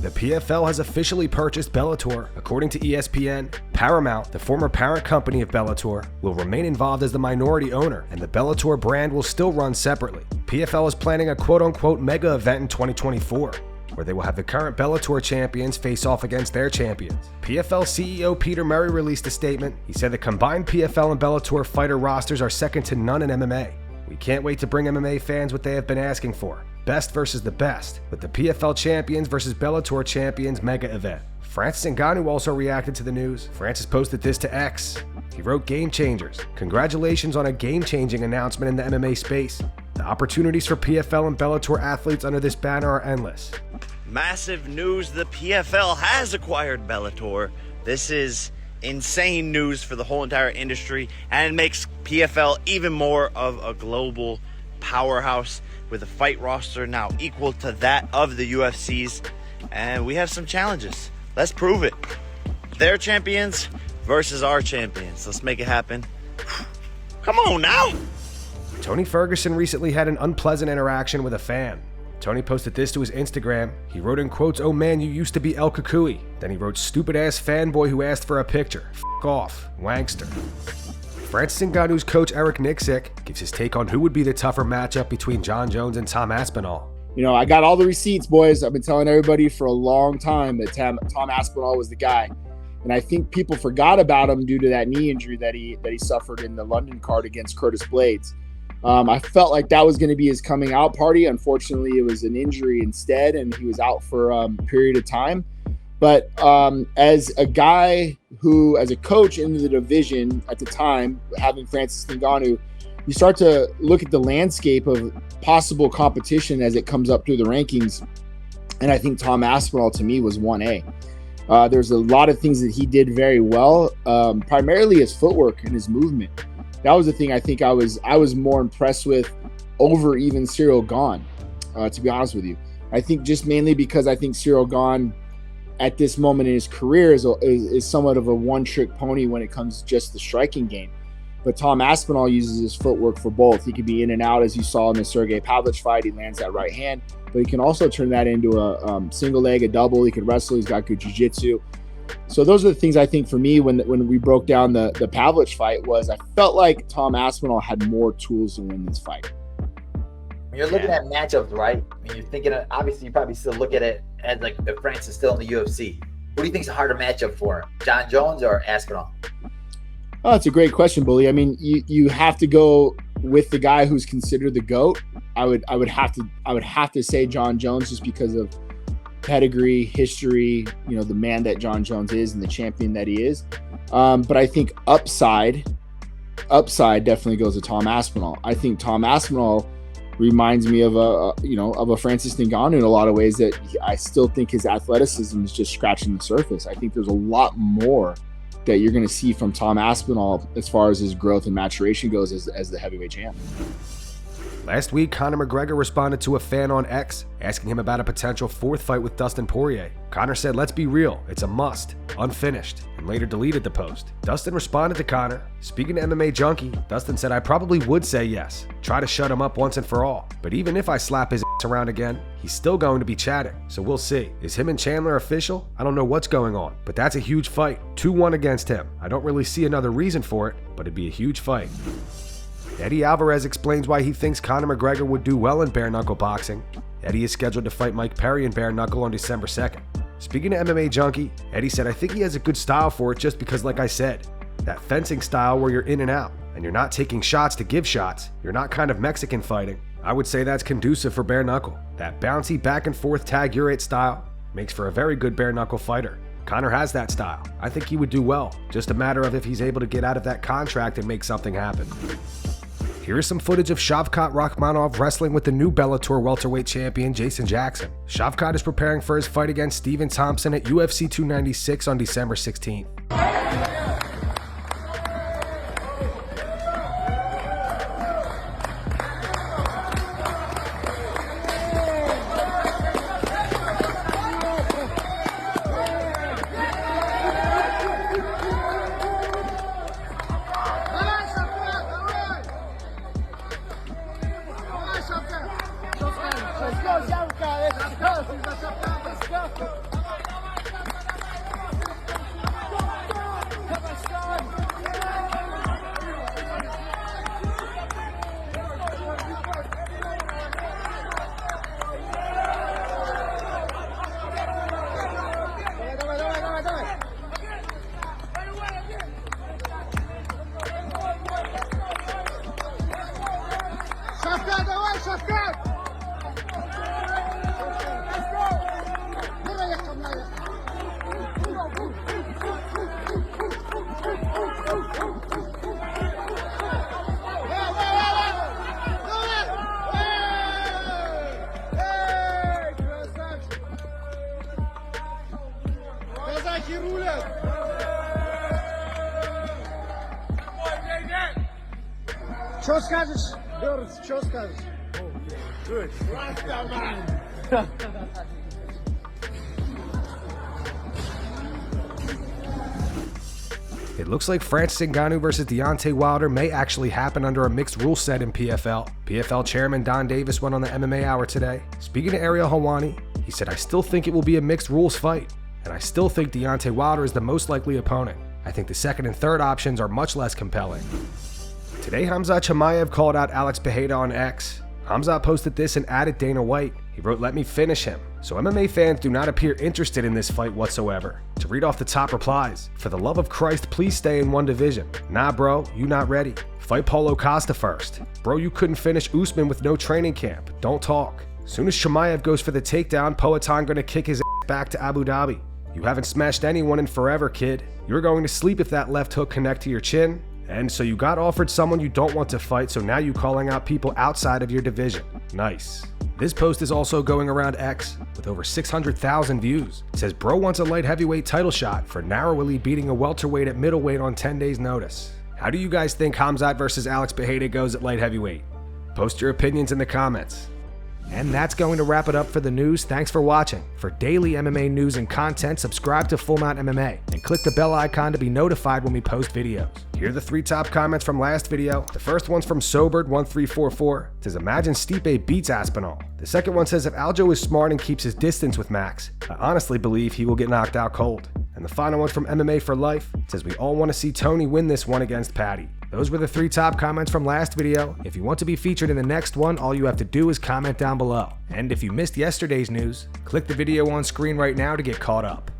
The PFL has officially purchased Bellator. According to ESPN, Paramount, the former parent company of Bellator, will remain involved as the minority owner, and the Bellator brand will still run separately. PFL is planning a quote-unquote mega event in 2024, where they will have the current Bellator champions face off against their champions. PFL CEO Peter Murray released a statement. He said the combined PFL and Bellator fighter rosters are second to none in MMA. We can't wait to bring MMA fans what they have been asking for. Best versus the best, with the PFL champions versus Bellator champions mega event. Francis Ngannou also reacted to the news. Francis posted this to X. He wrote, "Game changers. Congratulations on a game-changing announcement in the MMA space. The opportunities for PFL and Bellator athletes under this banner are endless." Massive news, the PFL has acquired Bellator. This is insane news for the whole entire industry, and it makes PFL even more of a global powerhouse with a fight roster now equal to that of the UFC's. And we have some challenges. Let's prove it. Their champions versus our champions. Let's make it happen. Come on now. Tony Ferguson recently had an unpleasant interaction with a fan. Tony posted this to his Instagram. He wrote in quotes, "Oh man, you used to be El Kukui." Then he wrote, "Stupid ass fanboy who asked for a picture. F off, wankster." Francis Ngannou's coach Eric Nixick gives his take on who would be the tougher matchup between Jon Jones and Tom Aspinall. You know, I got all the receipts, boys. I've been telling everybody for a long time that Tom Aspinall was the guy. And I think people forgot about him due to that knee injury that he suffered in the London card against Curtis Blades. I felt like that was going to be his coming out party. Unfortunately, it was an injury instead, and he was out for a period of time. But as a guy who, as a coach in the division at the time, having Francis Ngannou, you start to look at the landscape of possible competition as it comes up through the rankings. And I think Tom Aspinall, to me, was 1A. There's a lot of things that he did very well, primarily his footwork and his movement. That was the thing I think I was more impressed with over even Cyril Gane, to be honest with you. I think just mainly because I think Cyril Gane at this moment in his career is somewhat of a one-trick pony when it comes to just the striking game. But Tom Aspinall uses his footwork for both. He can be in and out, as you saw in the Sergey Pavlich fight. He lands that right hand, but he can also turn that into a single leg, a double. He can wrestle. He's got good jiu-jitsu. So those are the things I think for me when we broke down the Pavlich fight was I felt like Tom Aspinall had more tools to win this fight. When you're looking at matchups, right? I mean, you're thinking, obviously, you probably still look at it as like if Francis is still in the UFC. Who do you think is a harder matchup for him, Jon Jones or Aspinall? Oh, that's a great question, Bully. I mean, you have to go with the guy who's considered the GOAT. I would have to say Jon Jones just because of pedigree, history, you know, the man that Jon Jones is and the champion that he is. But I think upside definitely goes to Tom Aspinall. I think Tom Aspinall reminds me of a Francis Ngannou in a lot of ways that I still think his athleticism is just scratching the surface. I think there's a lot more that you're going to see from Tom Aspinall as far as his growth and maturation goes as the heavyweight champ. Last week, Conor Mcgregor responded to a fan on X, asking him about a potential fourth fight with Dustin Poirier. Conor said, "Let's be real, it's a must, unfinished," and later deleted the post. Dustin responded to Conor. Speaking to MMA Junkie, Dustin said, "I probably would say yes, try to shut him up once and for all. But even if I slap his ass around again, he's still going to be chatting, so we'll see. Is him and Chandler official? I don't know what's going on, but that's a huge fight. 2-1 against him. I don't really see another reason for it, but it'd be a huge fight." Eddie Alvarez explains why he thinks Conor McGregor would do well in bare-knuckle boxing. Eddie is scheduled to fight Mike Perry in bare-knuckle on December 2nd. Speaking to MMA Junkie, Eddie said, "I think he has a good style for it just because, like I said, that fencing style where you're in and out, and you're not taking shots to give shots, you're not kind of Mexican fighting. I would say that's conducive for bare-knuckle. That bouncy back-and-forth tag your it style makes for a very good bare-knuckle fighter. Conor has that style. I think he would do well, just a matter of if he's able to get out of that contract and make something happen." Here is some footage of Shavkat Rakhmonov wrestling with the new Bellator welterweight champion Jason Jackson. Shavkat is preparing for his fight against Stephen Thompson at UFC 296 on December 16th. Let's go, Shavkat. Let's go. Что скажешь, Бернс, что скажешь? Good. Rasta, man. It looks like Francis Ngannou versus Deontay Wilder may actually happen under a mixed rule set in PFL. PFL chairman Don Davis went on the MMA Hour today. Speaking to Ariel Helwani, he said, "I still think it will be a mixed rules fight, and I still think Deontay Wilder is the most likely opponent. I think the second and third options are much less compelling." Today, Khamzat Chimaev called out Alex Pereira on X. Khamzat posted this and added Dana White. He wrote, "Let me finish him." So MMA fans do not appear interested in this fight whatsoever. To read off the top replies, "For the love of Christ, please stay in one division." "Nah bro, you not ready. Fight Paulo Costa first." "Bro, you couldn't finish Usman with no training camp. Don't talk." Soon as Chimaev goes for the takedown, Poatan gonna kick his ass back to Abu Dhabi. "You haven't smashed anyone in forever, kid. You're going to sleep if that left hook connect to your chin. And so you got offered someone you don't want to fight, so now you calling out people outside of your division. Nice." This post is also going around X with over 600,000 views. It says, "Bro wants a light heavyweight title shot for narrowly beating a welterweight at middleweight on 10 days notice." How do you guys think Khamzat versus Alex Pereira goes at light heavyweight? Post your opinions in the comments. And that's going to wrap it up for the news. Thanks for watching. For daily MMA news and content, subscribe to Full Mount MMA and click the bell icon to be notified when we post videos. Here are the 3 top comments from last video. The first one's from Sobered1344. It says, "Imagine Stipe beats Aspinall." The second one says, "If Aljo is smart and keeps his distance with Max, I honestly believe he will get knocked out cold." And the final one's from MMA for Life. It says, "We all want to see Tony win this one against Patty." Those were the 3 top comments from last video. If you want to be featured in the next one, all you have to do is comment down below. And if you missed yesterday's news, click the video on screen right now to get caught up.